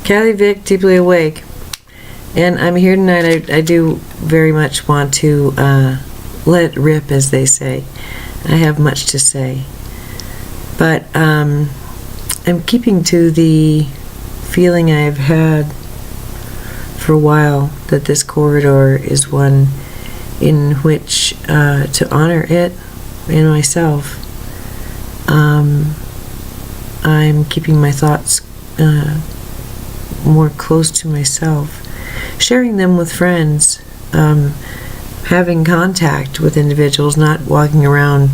Kathy Vick, Deeply Awake. And I'm here tonight. I do very much want to let it rip, as they say. I have much to say. But I'm keeping to the feeling I've had for a while that this corridor is one in which to honor it and myself. I'm keeping my thoughts more close to myself, sharing them with friends, having contact with individuals, not walking around,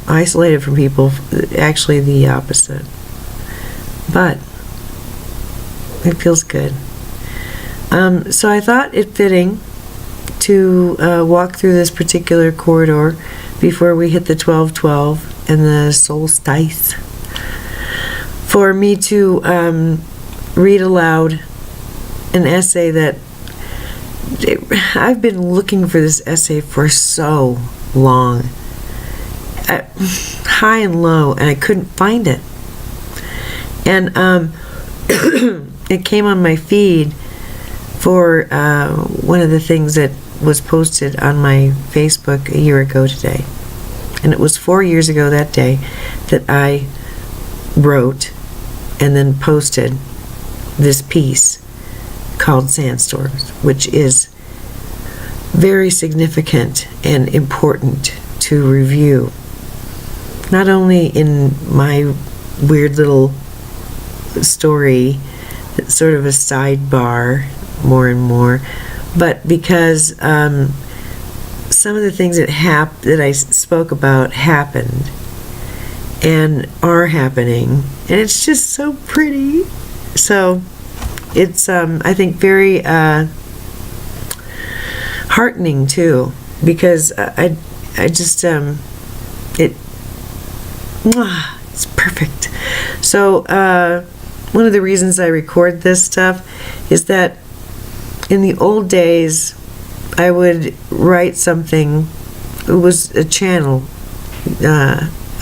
isolated from people, actually the opposite. But it feels good. So I thought it fitting to walk through this particular corridor before we hit the 12/12 and the solstice, for me to read aloud an essay that I've been looking for this essay for so long, high and low, and I couldn't find it. And it came on my feed for one of the things that was posted on my Facebook a year ago today. And it was 4 years ago that day that I wrote and then posted this piece called Sandstorms, which is very significant and important to review. Not only in my weird little story, that's sort of a sidebar more and more, but because some of the things that I spoke about happened and are happening, and it's just so pretty. So it's I think very heartening too, because I just it's perfect. So one of the reasons I record this stuff is that in the old days I would write something. It was a channel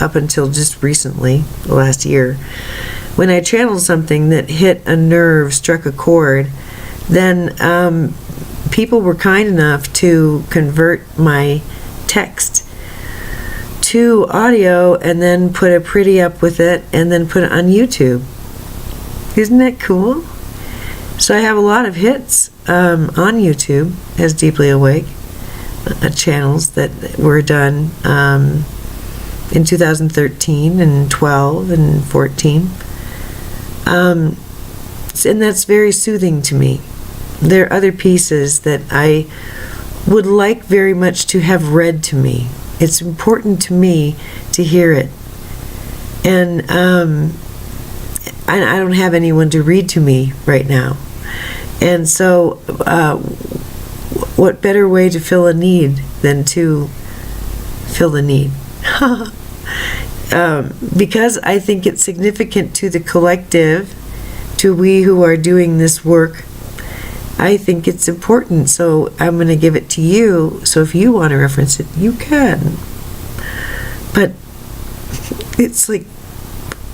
up until just recently, the last year. When I channeled something that hit a nerve, struck a chord, then people were kind enough to convert my text to audio and then put a pretty up with it and then put it on YouTube. Isn't that cool? So I have a lot of hits on YouTube as Deeply Awake channels that were done in 2013 and 12 and 14. And that's very soothing to me. There are other pieces that I would like very much to have read to me. It's important to me to hear it. And I don't have anyone to read to me right now. And so what better way to fill a need than to fill the need? Because I think it's significant to the collective, to we who are doing this work. I think it's important, so I'm going to give it to you. So if you want to reference it, you can. But it's like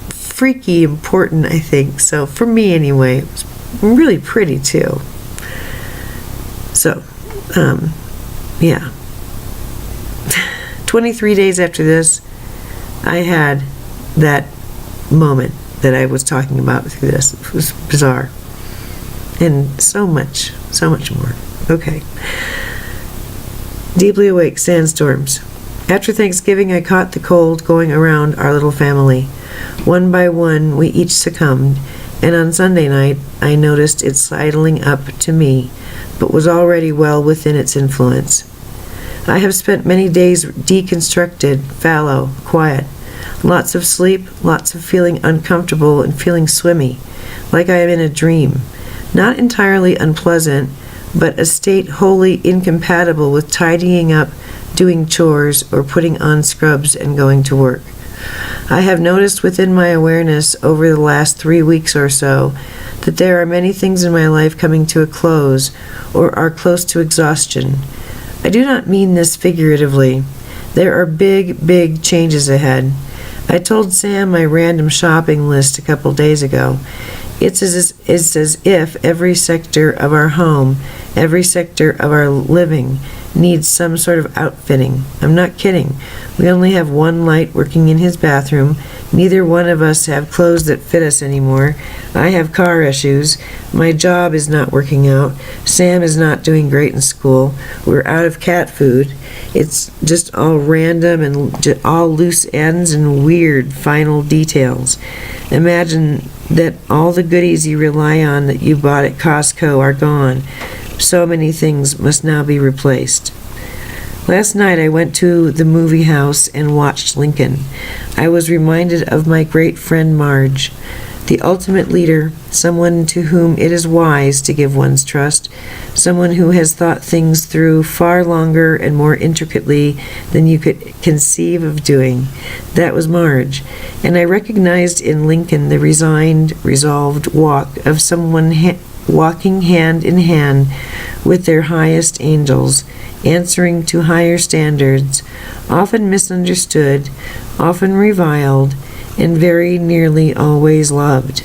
freaky important, I think. So for me anyway, it was really pretty too. So, yeah. 23 days after this, I had that moment that I was talking about through this. It was bizarre. And so much more. Okay. Deeply Awake, Sandstorms. After Thanksgiving, I caught the cold going around our little family. One by one, we each succumbed, and on Sunday night, I noticed it sidling up to me, but was already well within its influence. I have spent many days deconstructed, fallow, quiet. Lots of sleep, lots of feeling uncomfortable and feeling swimmy, like I am in a dream. Not entirely unpleasant, but a state wholly incompatible with tidying up, doing chores, or putting on scrubs and going to work. I have noticed within my awareness over the last 3 weeks or so that there are many things in my life coming to a close or are close to exhaustion. I do not mean this figuratively. There are big, big changes ahead. I told Sam my random shopping list a couple days ago. It's as if every sector of our home, every sector of our living needs some sort of outfitting. I'm not kidding. We only have one light working in his bathroom. Neither one of us have clothes that fit us anymore. I have car issues. My job is not working out. Sam is not doing great in school. We're out of cat food. It's just all random and all loose ends and weird final details. Imagine that all the goodies you rely on that you bought at Costco are gone. So many things must now be replaced. Last night I went to the movie house and watched Lincoln. I was reminded of my great friend Marge, the ultimate leader, someone to whom it is wise to give one's trust, someone who has thought things through far longer and more intricately than you could conceive of doing. That was Marge, and I recognized in Lincoln the resigned, resolved walk of someone walking hand in hand with their highest angels, answering to higher standards, often misunderstood, often reviled, and very nearly always loved.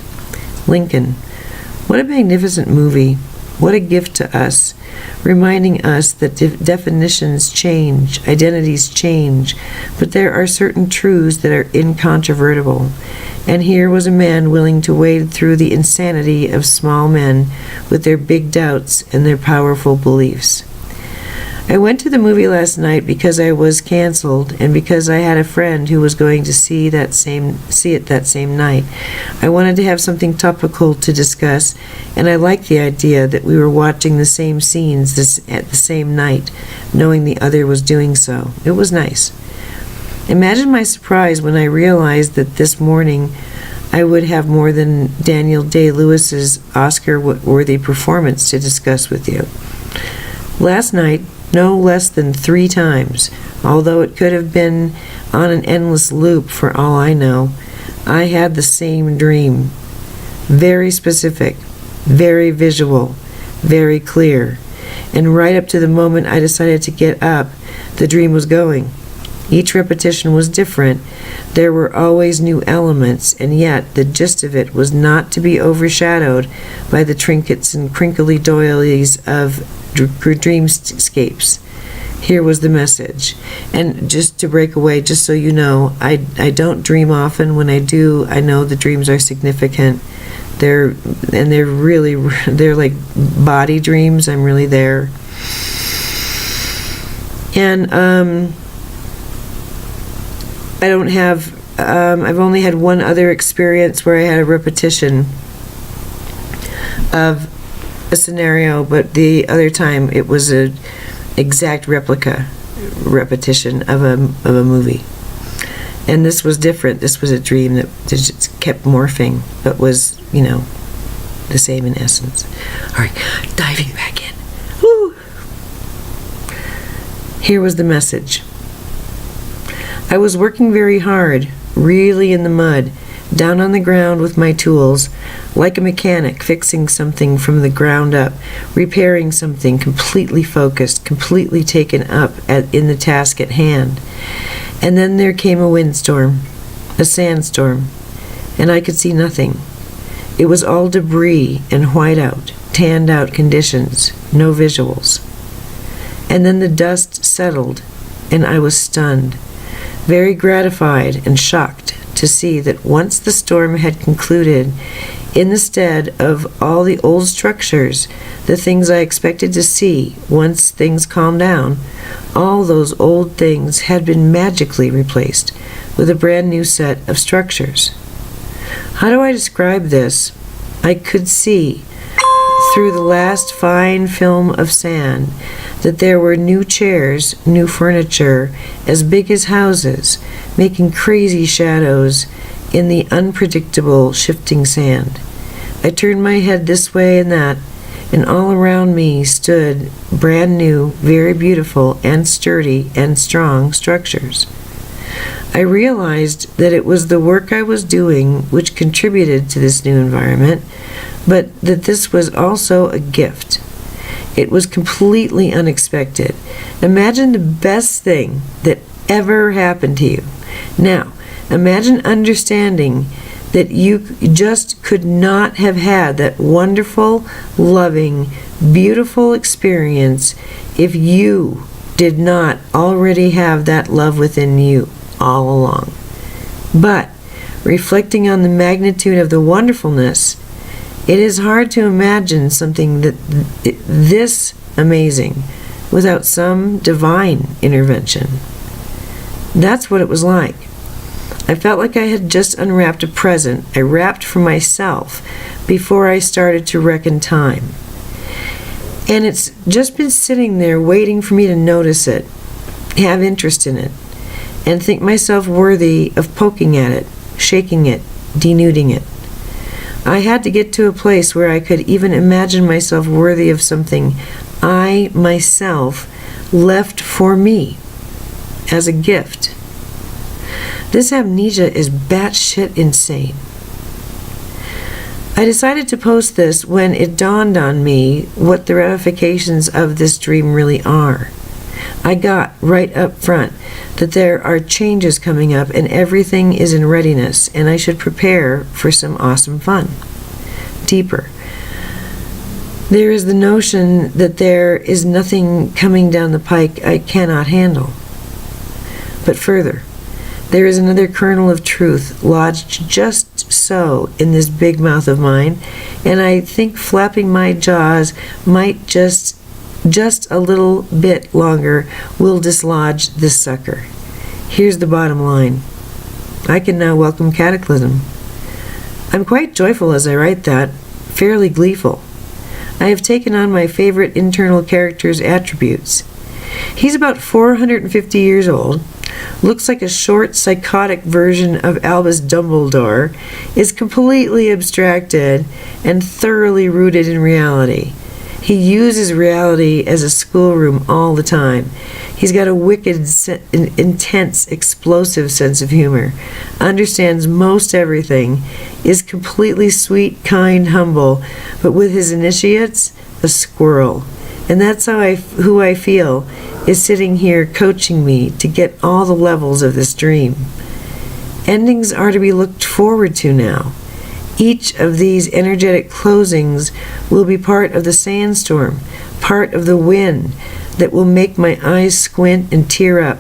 Lincoln. What a magnificent movie. What a gift to us, reminding us that definitions change, identities change, but there are certain truths that are incontrovertible. And here was a man willing to wade through the insanity of small men with their big doubts and their powerful beliefs. I went to the movie last night because I was canceled and because I had a friend who was going to see it that same night. I wanted to have something topical to discuss, and I liked the idea that we were watching the same scenes at the same night, knowing the other was doing so. It was nice. Imagine my surprise when I realized that this morning I would have more than Daniel Day-Lewis's Oscar-worthy performance to discuss with you. Last night, no less than 3 times, although it could have been on an endless loop for all I know, I had the same dream. Very specific, very visual, very clear. And right up to the moment I decided to get up, the dream was going. Each repetition was different. There were always new elements, and yet the gist of it was not to be overshadowed by the trinkets and crinkly doilies of dreamscapes. Here was the message. And just to break away, just so you know, I don't dream often. When I do, I know the dreams are significant. They're like body dreams. I'm really there. And I don't have, I've only had one other experience where I had a repetition of a scenario, but the other time it was a exact repetition of a movie. And this was different. This was a dream that just kept morphing, but was, the same in essence. All right, diving back in. Woo! Here was the message. I was working very hard, really in the mud, down on the ground with my tools, like a mechanic fixing something from the ground up, repairing something, completely focused, completely taken up in the task at hand. And then there came a windstorm, a sandstorm, and I could see nothing. It was all debris and whiteout, tanned out conditions, no visuals. And then the dust settled, and I was stunned, very gratified and shocked to see that once the storm had concluded, in the stead of all the old structures, the things I expected to see once things calmed down, all those old things had been magically replaced with a brand new set of structures. How do I describe this? I could see through the last fine film of sand that there were new chairs, new furniture, as big as houses, making crazy shadows in the unpredictable, shifting sand. I turned my head this way and that, and all around me stood brand new, very beautiful and sturdy and strong structures. I realized that it was the work I was doing which contributed to this new environment, but that this was also a gift. It was completely unexpected. Imagine the best thing that ever happened to you. Now, imagine understanding that you just could not have had that wonderful, loving, beautiful experience if you did not already have that love within you all along. But reflecting on the magnitude of the wonderfulness, it is hard to imagine something this amazing without some divine intervention. That's what it was like. I felt like I had just unwrapped a present I wrapped for myself before I started to reckon time. And it's just been sitting there waiting for me to notice it, have interest in it, and think myself worthy of poking at it, shaking it, denuding it. I had to get to a place where I could even imagine myself worthy of something I myself left for me as a gift. This amnesia is batshit insane. I decided to post this when it dawned on me what the ramifications of this dream really are. I got right up front that there are changes coming up and everything is in readiness, and I should prepare for some awesome fun. Deeper, there is the notion that there is nothing coming down the pike I cannot handle. But further, there is another kernel of truth lodged just so in this big mouth of mine, and I think flapping my jaws might just a little bit longer will dislodge this sucker. Here's the bottom line. I can now welcome cataclysm. I'm quite joyful as I write that, fairly gleeful. I have taken on my favorite internal character's attributes. He's about 450 years old, looks like a short, psychotic version of Albus Dumbledore, is completely abstracted and thoroughly rooted in reality. He uses reality as a schoolroom all the time. He's got a wicked, intense, explosive sense of humor, understands most everything, is completely sweet, kind, humble, but with his initiates, a squirrel. And that's who I feel is sitting here coaching me to get all the levels of this dream. Endings are to be looked forward to now. Each of these energetic closings will be part of the sandstorm, part of the wind that will make my eyes squint and tear up,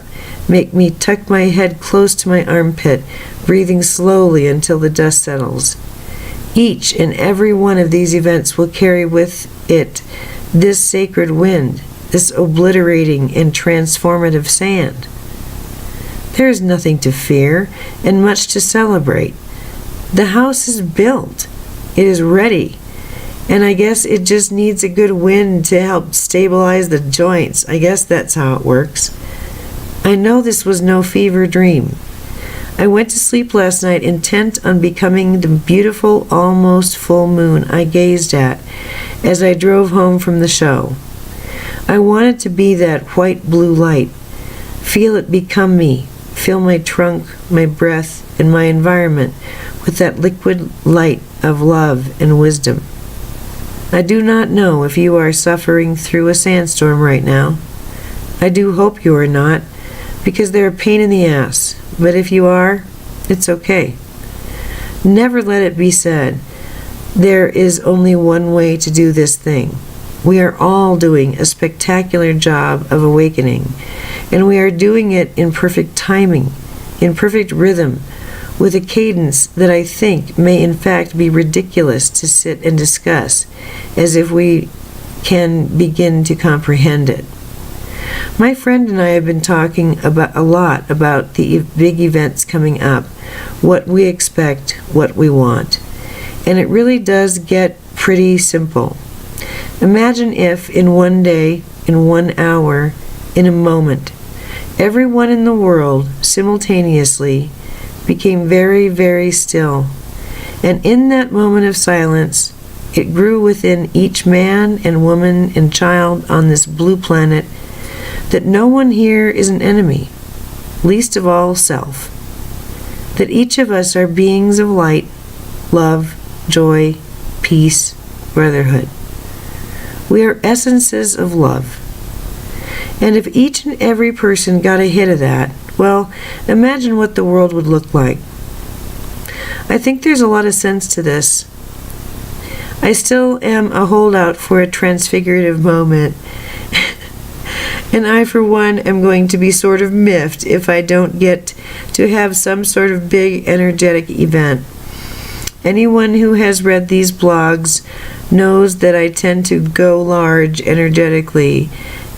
make me tuck my head close to my armpit, breathing slowly until the dust settles. Each and every one of these events will carry with it this sacred wind, this obliterating and transformative sand. There is nothing to fear and much to celebrate. The house is built. It is ready. And I guess it just needs a good wind to help stabilize the joints. I guess that's how it works. I know this was no fever dream. I went to sleep last night intent on becoming the beautiful, almost full moon I gazed at as I drove home from the show. I wanted to be that white-blue light, feel it become me, fill my trunk, my breath, and my environment with that liquid light of love and wisdom. I do not know if you are suffering through a sandstorm right now. I do hope you are not, because they're a pain in the ass. But if you are, it's okay. Never let it be said, there is only one way to do this thing. We are all doing a spectacular job of awakening, and we are doing it in perfect timing, in perfect rhythm, with a cadence that I think may in fact be ridiculous to sit and discuss, as if we can begin to comprehend it. My friend and I have been talking a lot about the big events coming up, what we expect, what we want. And it really does get pretty simple. Imagine if in one day, in 1 hour, in a moment, everyone in the world simultaneously became very, very still. And in that moment of silence, it grew within each man and woman and child on this blue planet that no one here is an enemy, least of all self. That each of us are beings of light, love, joy, peace, brotherhood. We are essences of love. And if each and every person got a hit of that, well, imagine what the world would look like. I think there's a lot of sense to this. I still am a holdout for a transfigurative moment. And I, for one, am going to be sort of miffed if I don't get to have some sort of big, energetic event. Anyone who has read these blogs knows that I tend to go large energetically.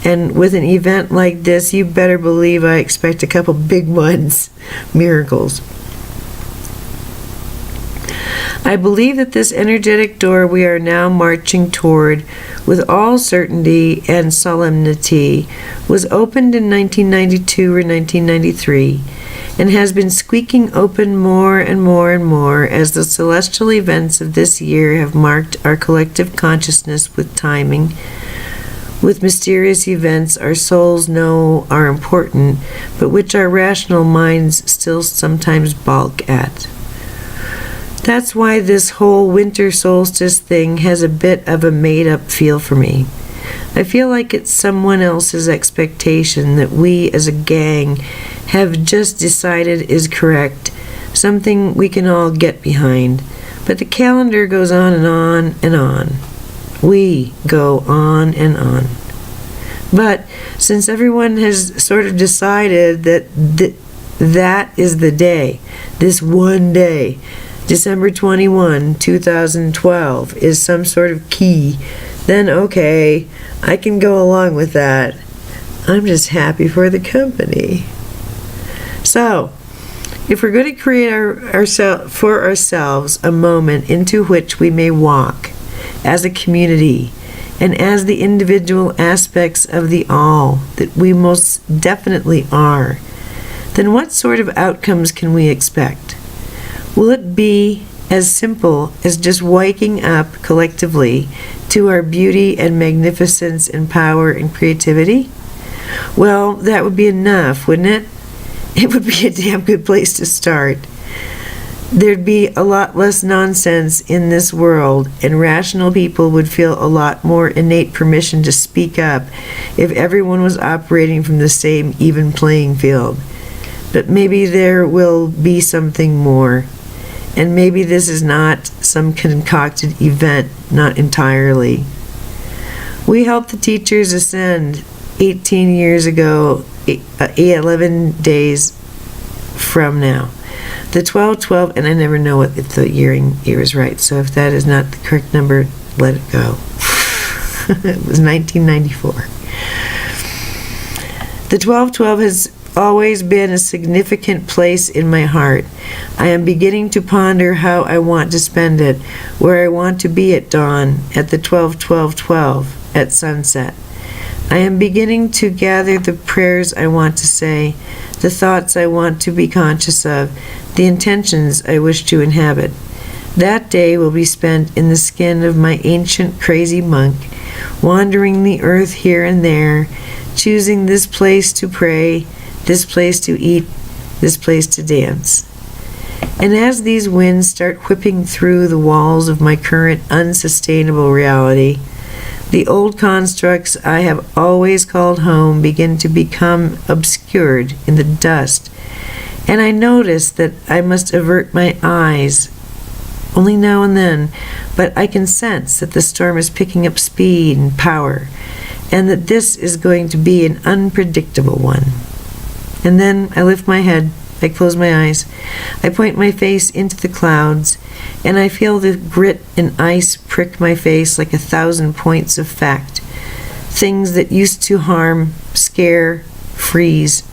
And with an event like this, you better believe I expect a couple big ones. Miracles. I believe that this energetic door we are now marching toward, with all certainty and solemnity, was opened in 1992 or 1993, and has been squeaking open more and more and more as the celestial events of this year have marked our collective consciousness with timing, with mysterious events our souls know are important, but which our rational minds still sometimes balk at. That's why this whole winter solstice thing has a bit of a made-up feel for me. I feel like it's someone else's expectation that we as a gang have just decided is correct, something we can all get behind. But the calendar goes on and on and on. We go on and on. But since everyone has sort of decided that that is the day, this one day, December 21, 2012, is some sort of key, then okay, I can go along with that. I'm just happy for the company. So, if we're going to create for ourselves a moment into which we may walk as a community and as the individual aspects of the all that we most definitely are, then what sort of outcomes can we expect? Will it be as simple as just waking up collectively to our beauty and magnificence and power and creativity? Well, that would be enough, wouldn't it? It would be a damn good place to start. There'd be a lot less nonsense in this world, and rational people would feel a lot more innate permission to speak up if everyone was operating from the same even playing field. But maybe there will be something more. And maybe this is not some concocted event, not entirely. We helped the teachers ascend 18 years ago, 11 days from now. The 12-12, and I never know if the year is right, so if that is not the correct number, let it go. It was 1994. The 12-12 has always been a significant place in my heart. I am beginning to ponder how I want to spend it, where I want to be at dawn, at the 12-12-12, at sunset. I am beginning to gather the prayers I want to say, the thoughts I want to be conscious of, the intentions I wish to inhabit. That day will be spent in the skin of my ancient crazy monk, wandering the earth here and there, choosing this place to pray, this place to eat, this place to dance. And as these winds start whipping through the walls of my current unsustainable reality, the old constructs I have always called home begin to become obscured in the dust, and I notice that I must avert my eyes only now and then, but I can sense that the storm is picking up speed and power, and that this is going to be an unpredictable one. And then I lift my head, I close my eyes, I point my face into the clouds, and I feel the grit and ice prick my face like 1,000 points of fact. Things that used to harm, scare, freeze.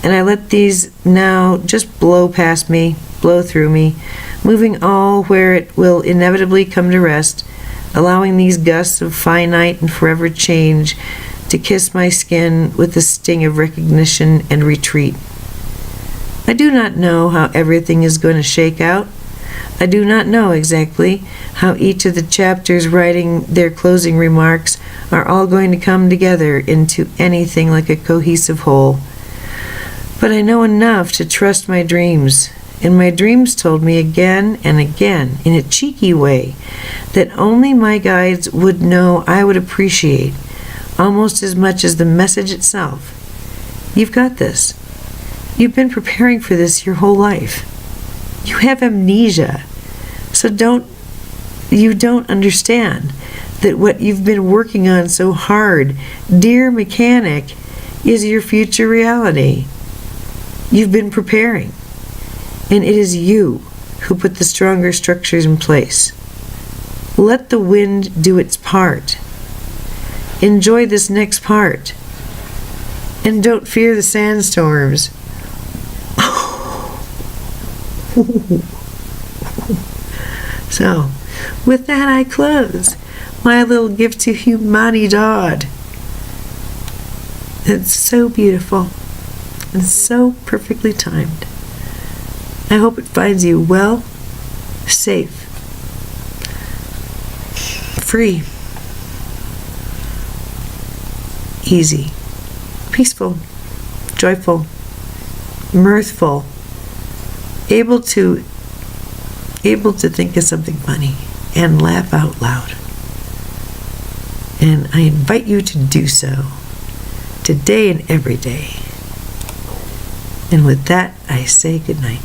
And I let these now just blow past me, blow through me, moving all where it will inevitably come to rest, allowing these gusts of finite and forever change to kiss my skin with the sting of recognition and retreat. I do not know how everything is going to shake out. I do not know exactly how each of the chapters writing their closing remarks are all going to come together into anything like a cohesive whole. But I know enough to trust my dreams, and my dreams told me again and again, in a cheeky way, that only my guides would know I would appreciate, almost as much as the message itself. You've got this. You've been preparing for this your whole life. You have amnesia. So you don't understand that what you've been working on so hard, dear mechanic, is your future reality. You've been preparing. And it is you who put the stronger structures in place. Let the wind do its part. Enjoy this next part. And don't fear the sandstorms. So, with that I close my little gift to humanidad. It's so beautiful and so perfectly timed. I hope it finds you well, safe, free, easy, peaceful, joyful, mirthful, able to think of something funny and laugh out loud. And I invite you to do so today and every day. And with that, I say good night.